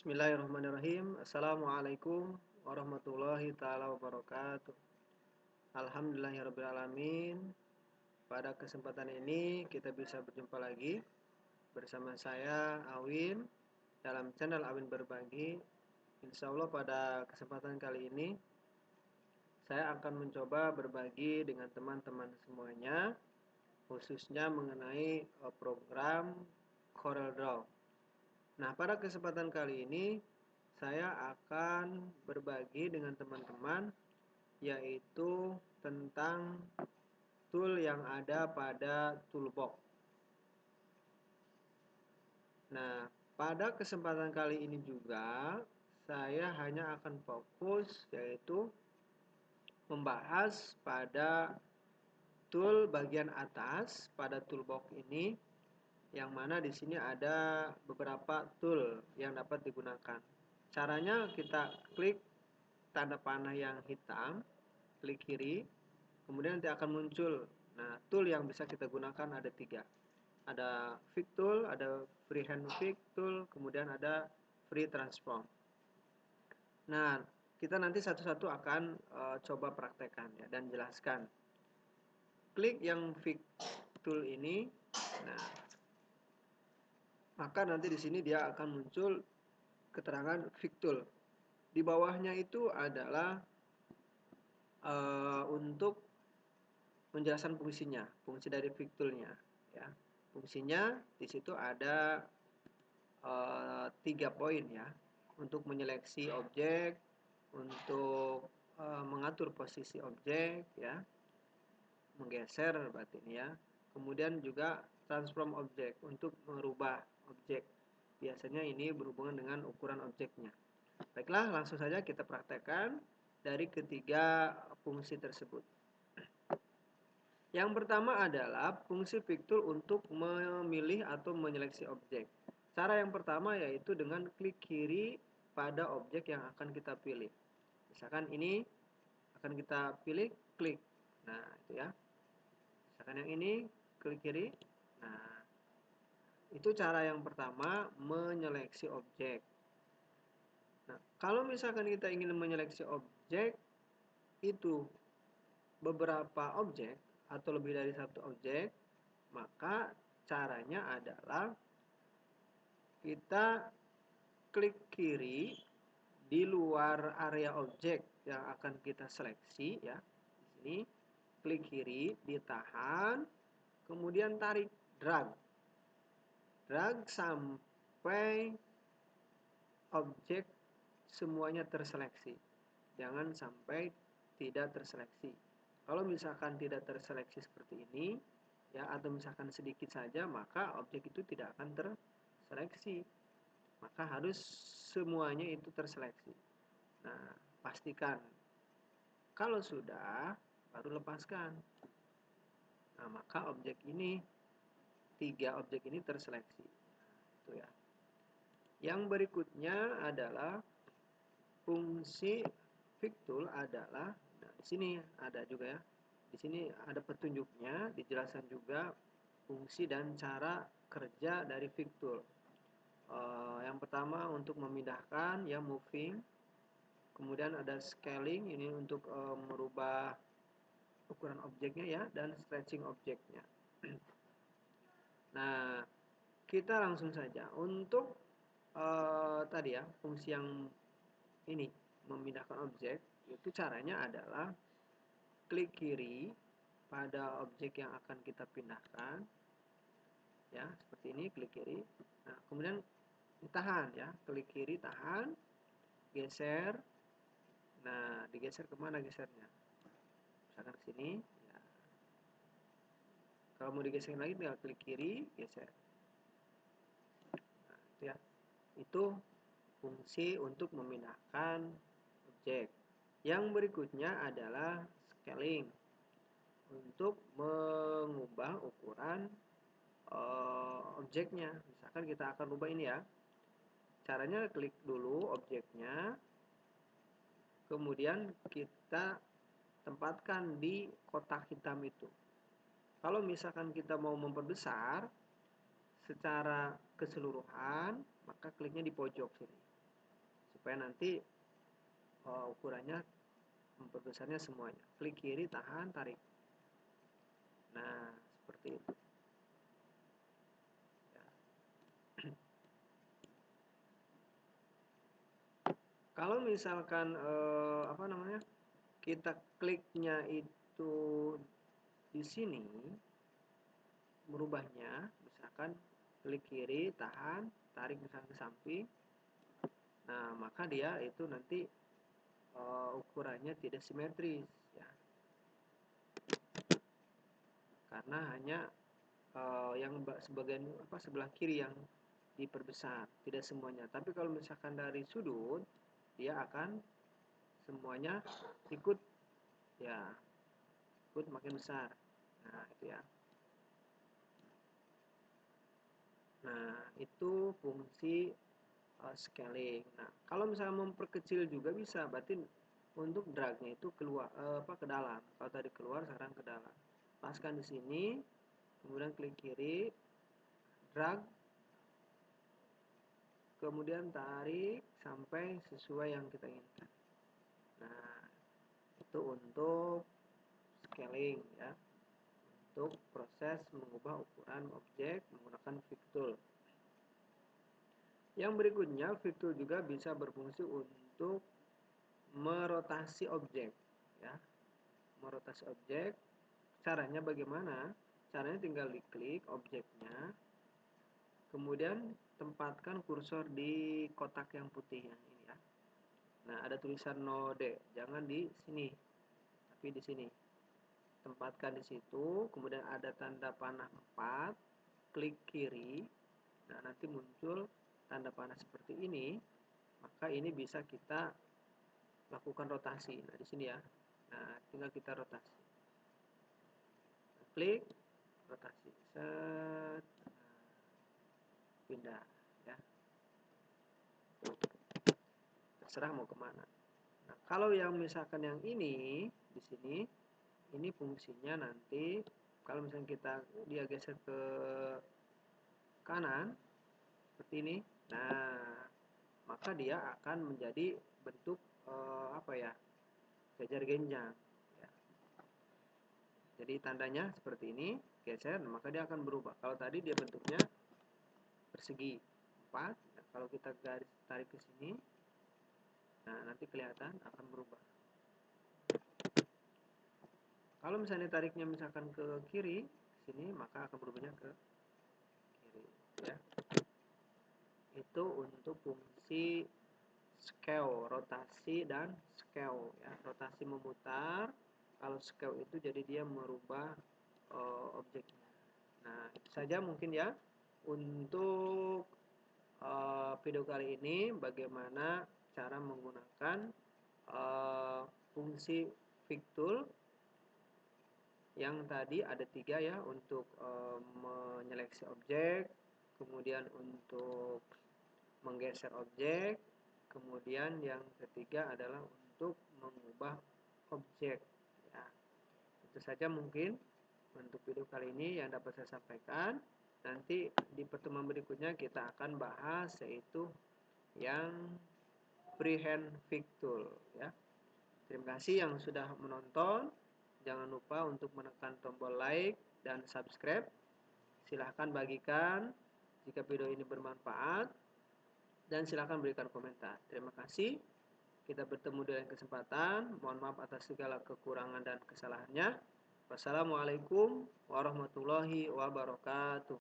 Bismillahirrahmanirrahim. Assalamualaikum warahmatullahi taala wabarakatuh. Alhamdulillahirrabbilalamin. Pada kesempatan ini kita bisa berjumpa lagi bersama saya Awin dalam channel Awin Berbagi. Insya Allah pada kesempatan kali ini saya akan mencoba berbagi dengan teman-teman semuanya, khususnya mengenai program CorelDRAW. Nah, pada kesempatan kali ini saya akan berbagi dengan teman-teman yaitu tentang tool yang ada pada toolbox. Nah, pada kesempatan kali ini juga saya hanya akan fokus yaitu membahas pada tool bagian atas pada toolbox ini, yang mana di sini ada beberapa tool yang dapat digunakan. Caranya kita klik tanda panah yang hitam, klik kiri, kemudian nanti akan muncul. Nah, tool yang bisa kita gunakan ada 3. Ada Pick Tool, ada Freehand Pick Tool, kemudian ada Free Transform. Nah, kita nanti satu-satu akan coba praktekkan ya dan jelaskan. Klik yang Pick Tool ini. Nah, maka nanti di sini dia akan muncul keterangan Pick Tool. Di bawahnya itu adalah untuk menjelaskan fungsinya, fungsi dari Pick Tool-nya ya. Fungsinya di situ ada 3 poin ya. Untuk menyeleksi objek, untuk mengatur posisi objek ya, menggeser berarti ini ya. Kemudian juga transform objek, untuk merubah objek. Biasanya ini berhubungan dengan ukuran objeknya. Baiklah, langsung saja kita praktekkan dari ketiga fungsi tersebut. Yang pertama adalah fungsi Pick Tool untuk memilih atau menyeleksi objek. Cara yang pertama yaitu dengan klik kiri pada objek yang akan kita pilih. Misalkan ini akan kita pilih, klik. Nah, itu ya. Misalkan yang ini, klik kiri. Nah, itu cara yang pertama menyeleksi objek. Nah, kalau misalkan kita ingin menyeleksi objek itu beberapa objek atau lebih dari satu objek, maka caranya adalah kita klik kiri di luar area objek yang akan kita seleksi ya. Di sini klik kiri, ditahan, kemudian tarik, drag. Drag sampai objek semuanya terseleksi. Jangan sampai tidak terseleksi. Kalau misalkan tidak terseleksi seperti ini ya, atau misalkan sedikit saja, maka objek itu tidak akan terseleksi. Maka harus semuanya itu terseleksi. Nah, pastikan. Kalau sudah, baru lepaskan. Nah, maka objek ini, 3 objek ini terseleksi. Itu ya. Yang berikutnya adalah fungsi Pick Tool adalah, nah di sini ada juga ya. Di sini ada petunjuknya, dijelaskan juga fungsi dan cara kerja dari Pick Tool. Yang pertama untuk memindahkan ya, moving. Kemudian ada scaling, ini untuk merubah ukuran objeknya ya, dan stretching objeknya. Nah, kita langsung saja untuk tadi ya, fungsi yang ini memindahkan objek, itu caranya adalah klik kiri pada objek yang akan kita pindahkan ya, seperti ini, klik kiri. Nah, kemudian ditahan ya, klik kiri, tahan, geser. Nah, digeser kemana gesernya? Misalkan ke sini ya. Kalau mau digeser lagi tinggal klik kiri, geser. Nah, itu ya. Itu fungsi untuk memindahkan objek. Yang berikutnya adalah scaling, untuk mengubah ukuran objeknya. Misalkan kita akan ubah ini ya. Caranya klik dulu objeknya, kemudian kita tempatkan di kotak hitam itu. Kalau misalkan kita mau memperbesar secara keseluruhan, maka kliknya di pojok sini. supaya nanti ukurannya memperbesarnya semuanya. Klik kiri, tahan, tarik. Nah, seperti itu. Ya. Kalau misalkan kita kliknya itu di sini, merubahnya, misalkan klik kiri, tahan, tarik misalkan ke samping. Nah, maka dia itu nanti ukurannya tidak simetris, ya. Karena hanya yang sebelah kiri yang diperbesar, tidak semuanya. Tapi kalau misalkan dari sudut, dia akan semuanya ikut, ya, ikut makin besar. Nah, itu ya. Nah, itu fungsi scaling. Nah, kalau misalnya memperkecil juga bisa, berarti untuk dragnya itu keluar ke dalam. Kalau tadi keluar, sekarang ke dalam. Paskan di sini, kemudian klik kiri, drag, kemudian tarik sampai sesuai yang kita inginkan. Nah, itu untuk scaling, ya, untuk proses mengubah ukuran objek menggunakan Figs Tool. Yang berikutnya, Figs Tool juga bisa berfungsi untuk merotasi objek, ya. Merotasi objek, caranya bagaimana? Caranya tinggal diklik objeknya, kemudian tempatkan kursor di kotak yang putih yang ini, ya. Nah, ada tulisan node, jangan di sini, tapi di sini. Tempatkan di situ, kemudian ada tanda panah 4, klik kiri. Nah, nanti muncul tanda panah seperti ini, maka ini bisa kita lakukan rotasi. Nah, di sini ya. Nah, tinggal kita rotasi. Klik, rotasi. Set. Pindah, ya. Terserah mau kemana. Nah, kalau yang misalkan yang ini, di sini, ini fungsinya nanti, kalau misalnya dia geser ke kanan, seperti ini. Nah, maka dia akan menjadi bentuk jajar genjang, ya. Jadi tandanya seperti ini, geser, maka dia akan berubah. Kalau tadi dia bentuknya persegi 4, nah, kalau kita garis tarik ke sini, nah nanti kelihatan akan berubah. Kalau misalnya tariknya misalkan ke kiri sini, maka akan berubahnya ke kiri, ya. Itu untuk fungsi scale, rotasi dan scale, ya. Rotasi memutar, kalau scale itu jadi dia merubah objeknya. Nah, itu saja mungkin ya untuk video kali ini, bagaimana cara menggunakan fungsi Figs Tool yang tadi ada 3, ya, untuk menyeleksi objek, kemudian untuk menggeser objek, kemudian yang ketiga adalah untuk mengubah objek, ya. Itu saja mungkin untuk video kali ini yang dapat saya sampaikan. Nanti di pertemuan berikutnya kita akan bahas yaitu yang freehand Figs Tool, ya. Terima kasih yang sudah menonton. Jangan lupa untuk menekan tombol like dan subscribe. Silahkan bagikan jika video ini bermanfaat, dan silahkan berikan komentar. Terima kasih. Kita bertemu di lain kesempatan. Mohon maaf atas segala kekurangan dan kesalahannya. Wassalamualaikum warahmatullahi wabarakatuh.